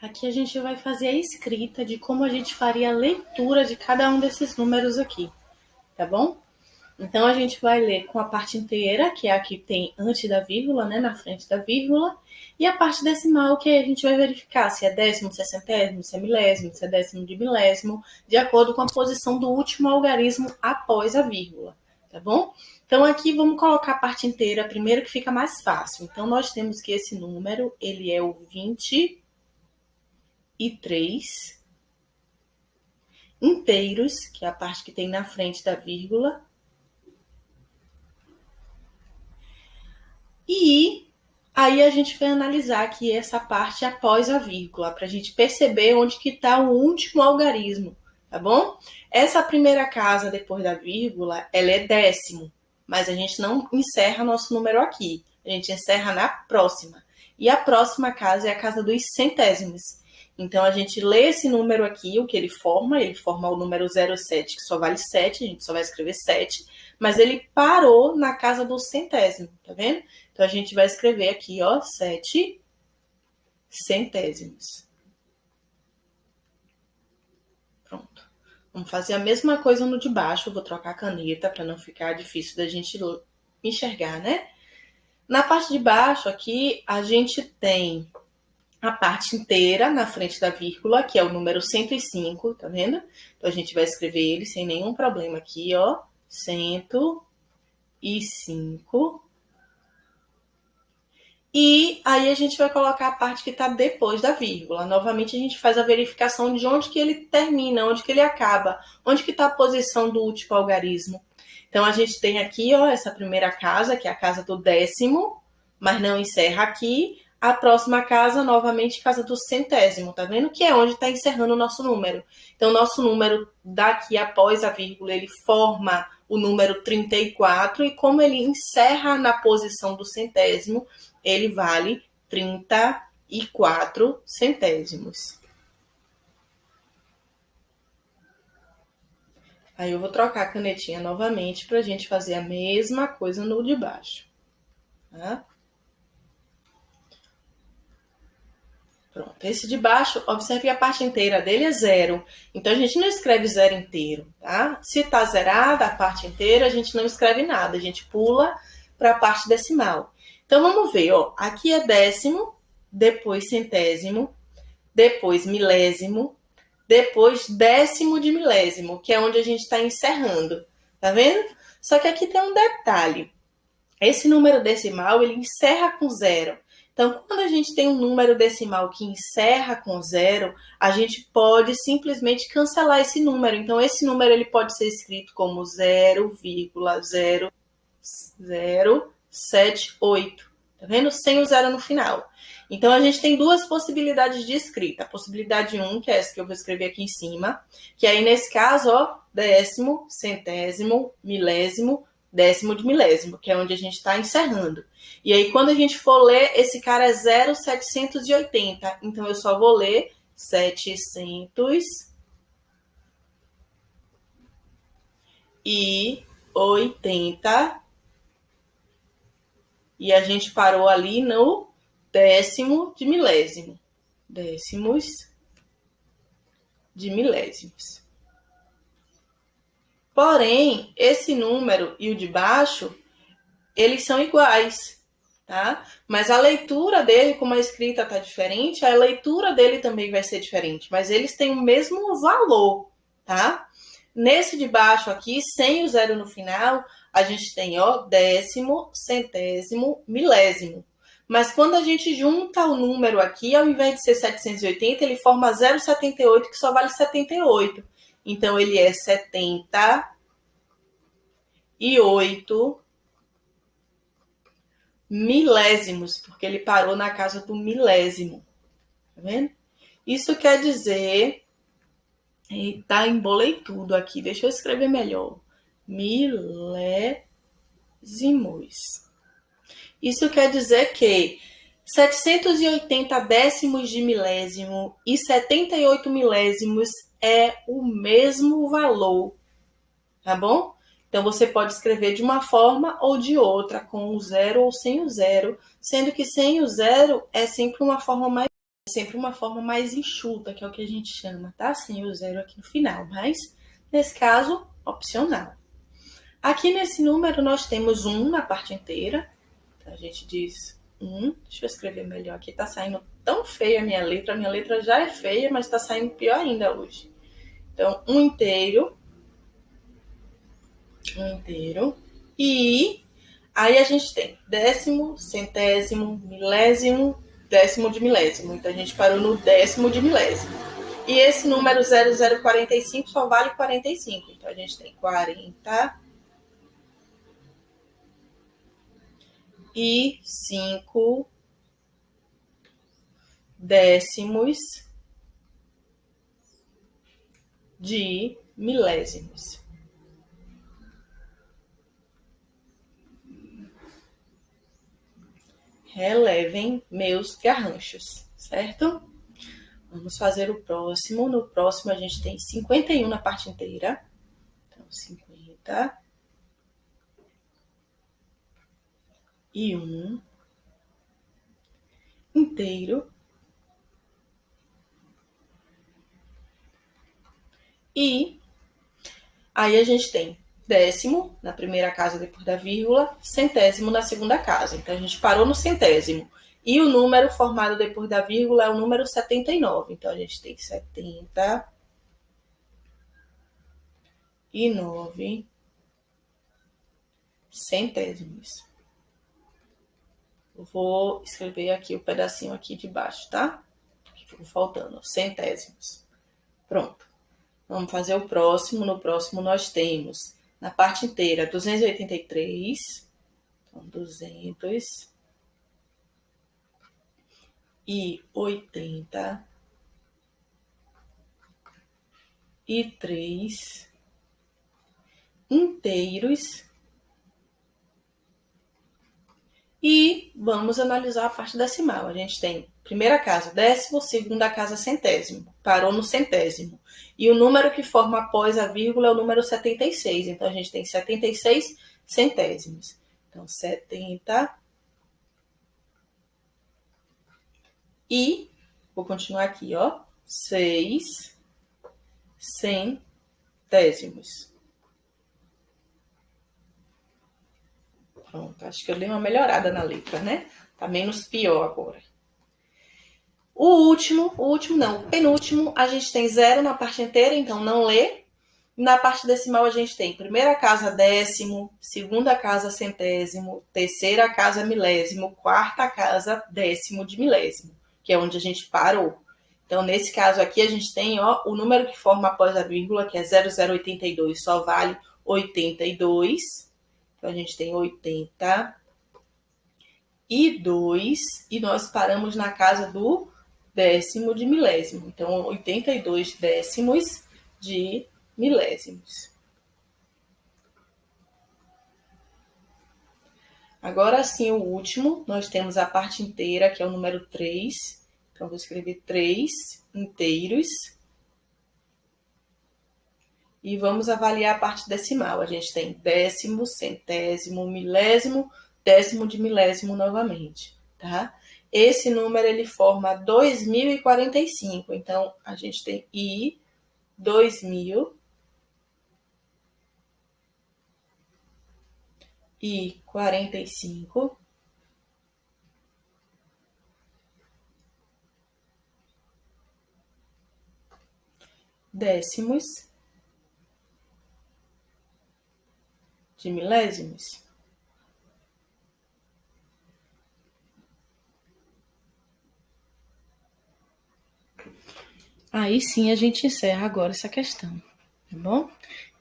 Aqui a gente vai fazer a escrita de como a gente faria a leitura de cada um desses números aqui, tá bom? Então, a gente vai ler com a parte inteira, que é a que tem antes da vírgula, né, na frente da vírgula, e a parte decimal, que aí a gente vai verificar se é décimo, se é centésimo, se é milésimo, se é décimo de milésimo, de acordo com a posição do último algarismo após a vírgula, tá bom? Então, aqui vamos colocar a parte inteira primeiro, que fica mais fácil. Então, nós temos que esse número, ele é o 23 inteiros, que é a parte que tem na frente da vírgula. E aí a gente vai analisar aqui essa parte após a vírgula, para a gente perceber onde que está o último algarismo, tá bom? Essa primeira casa depois da vírgula, ela é décimo, mas a gente não encerra nosso número aqui, a gente encerra na próxima. E a próxima casa é a casa dos centésimos. Então, a gente lê esse número aqui, o que ele forma o número 07, que só vale 7, a gente só vai escrever 7, mas ele parou na casa do centésimo, tá vendo? Então, a gente vai escrever aqui, ó, 7 centésimos. Pronto. Vamos fazer a mesma coisa no de baixo, eu vou trocar a caneta para não ficar difícil da gente enxergar, né? Na parte de baixo aqui, a gente tem a parte inteira na frente da vírgula, que é o número 105, tá vendo? Então, a gente vai escrever ele sem nenhum problema aqui, ó, 105. E aí a gente vai colocar a parte que está depois da vírgula. Novamente, a gente faz a verificação de onde que ele termina, onde que ele acaba, onde que está a posição do último algarismo. Então, a gente tem aqui, ó, essa primeira casa, que é a casa do décimo, mas não encerra aqui. A próxima casa, novamente, casa do centésimo, tá vendo? Que é onde está encerrando o nosso número. Então, nosso número daqui após a vírgula, ele forma o número 34, e como ele encerra na posição do centésimo, ele vale 34 centésimos. Aí eu vou trocar a canetinha novamente para a gente fazer a mesma coisa no de baixo. Tá? Pronto, esse de baixo, observe que a parte inteira dele é 0. Então, a gente não escreve 0 inteiro, tá? Se tá zerada a parte inteira, a gente não escreve nada. A gente pula para a parte decimal. Então, vamos ver, ó. Aqui é décimo, depois centésimo, depois milésimo, depois décimo de milésimo, que é onde a gente está encerrando. Tá vendo? Só que aqui tem um detalhe. Esse número decimal, ele encerra com 0. Então, quando a gente tem um número decimal que encerra com 0, a gente pode simplesmente cancelar esse número. Então, esse número ele pode ser escrito como 0,0078. Tá vendo? Sem o 0 no final. Então, a gente tem duas possibilidades de escrita. A possibilidade 1, que é essa que eu vou escrever aqui em cima, que aí, nesse caso, ó, décimo, centésimo, milésimo, décimo de milésimo, que é onde a gente está encerrando. E aí, quando a gente for ler, esse cara é 0,780. Então, eu só vou ler 780. E a gente parou ali no décimo de milésimo. Décimos de milésimos. Porém, esse número e o de baixo, eles são iguais, tá? Mas a leitura dele, como a escrita está diferente, a leitura dele também vai ser diferente. Mas eles têm o mesmo valor, tá? Nesse de baixo aqui, sem o 0 no final, a gente tem, ó, décimo, centésimo, milésimo. Mas quando a gente junta o número aqui, ao invés de ser 780, ele forma 0,78, que só vale 78. Então, ele é 78 milésimos, porque ele parou na casa do milésimo. Tá vendo? Isso quer dizer... Eita, embolei tudo aqui. Deixa eu escrever melhor. Milésimos. Isso quer dizer que 780 décimos de milésimo e 78 milésimos é o mesmo valor, tá bom? Então, você pode escrever de uma forma ou de outra, com o 0 ou sem o 0, sendo que sem o 0 é sempre uma forma mais sempre uma forma mais enxuta, que é o que a gente chama, tá? Sem o zero aqui no final, mas nesse caso, opcional. Aqui nesse número nós temos 1 na parte inteira. Então, a gente diz 1. Deixa eu escrever melhor aqui. Tá saindo tão feia a minha letra. A minha letra já é feia, mas tá saindo pior ainda hoje. Então, 1 inteiro. 1 inteiro. E aí a gente tem décimo, centésimo, milésimo, décimo de milésimo. Então, a gente parou no décimo de milésimo. E esse número 0045 só vale 45. Então, a gente tem 45 décimos de milésimos. Relevem meus garranchos, certo? Vamos fazer o próximo. No próximo, a gente tem 51 na parte inteira. Então, 50. E 1 inteiro. E aí a gente tem décimo na primeira casa depois da vírgula, centésimo na segunda casa. Então, a gente parou no centésimo. E o número formado depois da vírgula é o número 79. Então, a gente tem 79 centésimos. Eu vou escrever aqui o pedacinho aqui de baixo, tá? Que ficou faltando, centésimos. Pronto. Vamos fazer o próximo. No próximo nós temos, na parte inteira, 283. Então, 283 inteiros. E vamos analisar a parte decimal. A gente tem primeira casa décimo, segunda casa centésimo. Parou no centésimo. E o número que forma após a vírgula é o número 76. Então, a gente tem 76 centésimos. Então, 70. E, vou continuar aqui, ó. 6 centésimos. Pronto, acho que eu dei uma melhorada na letra, né? Tá menos pior agora. O penúltimo, a gente tem 0 na parte inteira, então não lê. Na parte decimal a gente tem primeira casa décimo, segunda casa centésimo, terceira casa milésimo, quarta casa décimo de milésimo, que é onde a gente parou. Então, nesse caso aqui, a gente tem o número que forma após a vírgula, que é 0082, só vale 82. Então, a gente tem 82 e nós paramos na casa do décimo de milésimo. Então, 82 décimos de milésimos. Agora sim, o último, nós temos a parte inteira, que é o número 3. Então, vou escrever 3 inteiros. E vamos avaliar a parte decimal. A gente tem décimo, centésimo, milésimo, décimo de milésimo novamente, tá? Esse número, ele forma 2045. Então, a gente tem I, 2045 décimos de milésimos. Aí sim a gente encerra agora essa questão, tá bom?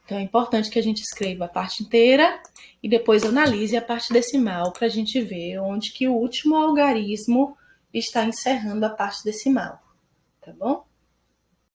Então é importante que a gente escreva a parte inteira e depois analise a parte decimal para a gente ver onde que o último algarismo está encerrando a parte decimal, tá bom?